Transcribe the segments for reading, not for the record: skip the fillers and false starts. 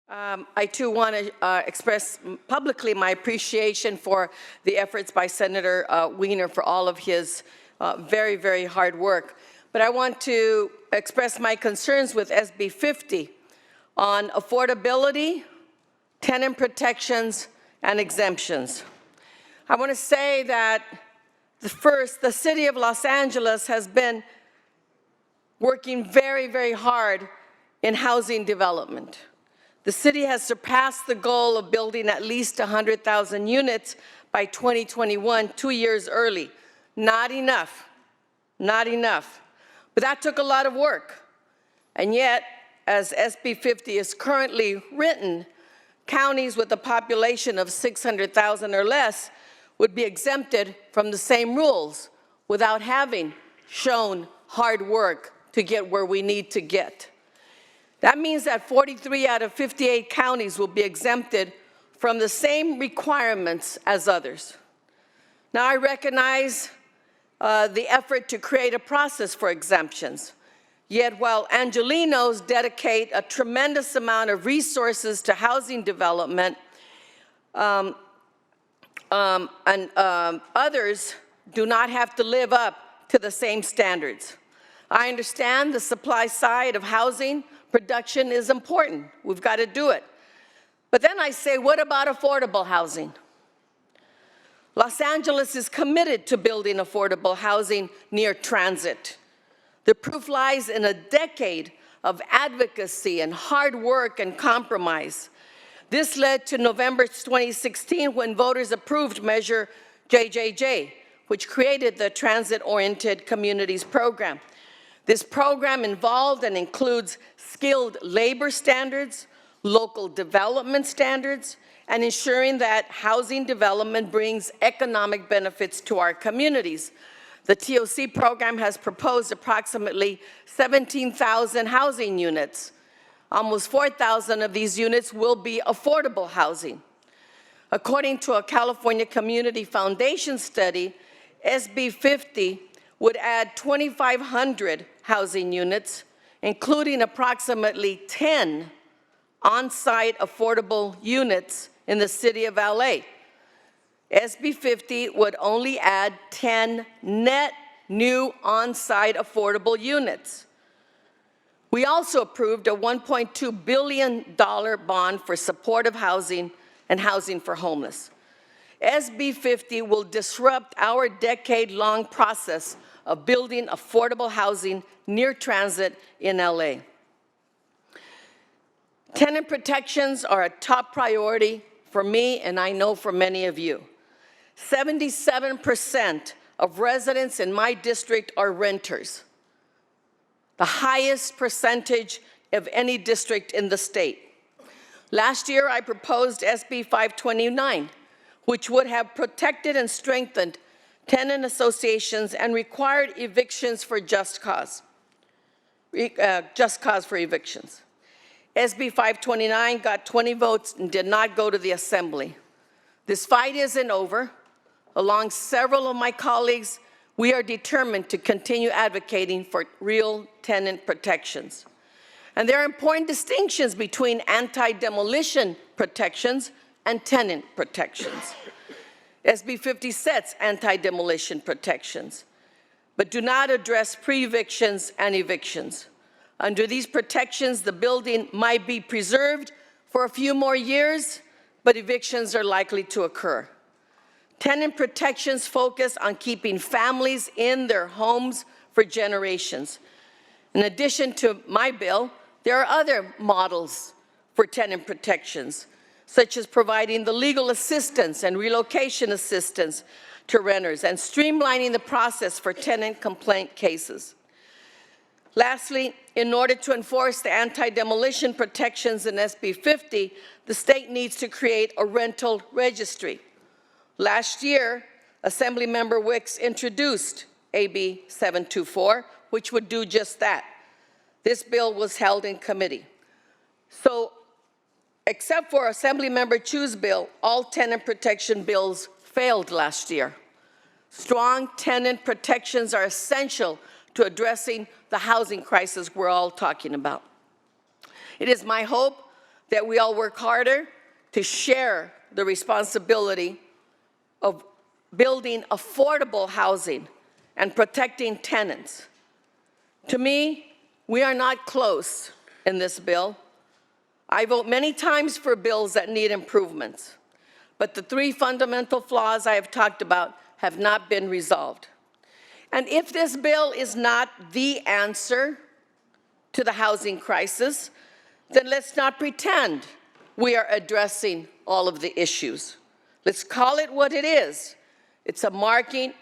I too want to express publicly my appreciation for the efforts by Senator Wiener for all of his very, very hard work. But I want to express my concerns with SB 50 on affordability, tenant protections, and exemptions. I want to say that the City of Los Angeles has been working very, very hard in housing development. The city has surpassed the goal of building at least 100,000 units by 2021, 2 years early. Not enough, not enough. But that took a lot of work. And yet, as SB 50 is currently written, counties with a population of 600,000 or less would be exempted from the same rules without having shown hard work to get where we need to get. That means that 43 out of 58 counties will be exempted from the same requirements as others. Now, I recognize the effort to create a process for exemptions. Yet, while Angelenos dedicate a tremendous amount of resources to housing development, others do not have to live up to the same standards. I understand the supply side of housing production is important. We've got to do it. But then I say, what about affordable housing? Los Angeles is committed to building affordable housing near transit. The proof lies in a decade of advocacy and hard work and compromise. This led to November 2016 when voters approved Measure JJJ, which created the Transit-Oriented Communities Program. This program involved and includes skilled labor standards, local development standards, and ensuring that housing development brings economic benefits to our communities. The TOC program has proposed approximately 17,000 housing units. Almost 4,000 of these units will be affordable housing. According to a California Community Foundation study, SB 50 would add 2,500 housing units, including approximately 10 on-site affordable units in the city of LA. SB 50 would only add 10 net new on-site affordable units. We also approved a $1.2 billion bond for supportive housing and housing for homeless. SB 50 will disrupt our decade-long process of building affordable housing near transit in LA. Tenant protections are a top priority for me, and I know for many of you. 77% of residents in my district are renters, the highest percentage of any district in the state. Last year, I proposed SB 529, which would have protected and strengthened tenant associations and required evictions for just cause for evictions. SB 529 got 20 votes and did not go to the Assembly. This fight isn't over. Along several of my colleagues, we are determined to continue advocating for real tenant protections. And there are important distinctions between anti-demolition protections and tenant protections. SB 50 sets anti-demolition protections, but do not address pre-evictions and evictions. Under these protections, the building might be preserved for a few more years, but evictions are likely to occur. Tenant protections focus on keeping families in their homes for generations. In addition to my bill, there are other models for tenant protections, such as providing the legal assistance and relocation assistance to renters and streamlining the process for tenant complaint cases. Lastly, in order to enforce the anti-demolition protections in SB 50, the state needs to create a rental registry. Last year, Assemblymember Wicks introduced AB 724, which would do just that. This bill was held in committee. So, except for Assemblymember Chu's bill, all tenant protection bills failed last year. Strong tenant protections are essential to addressing the housing crisis we're all talking about. It is my hope that we all work harder to share the responsibility of building affordable housing and protecting tenants. To me, we are not close in this bill. I vote many times for bills that need improvements, but the three fundamental flaws I have talked about have not been resolved. And if this bill is not the answer to the housing crisis, then let's not pretend we are addressing all of the issues. Let's call it what it is. It's a market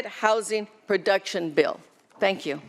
housing production bill. Thank you.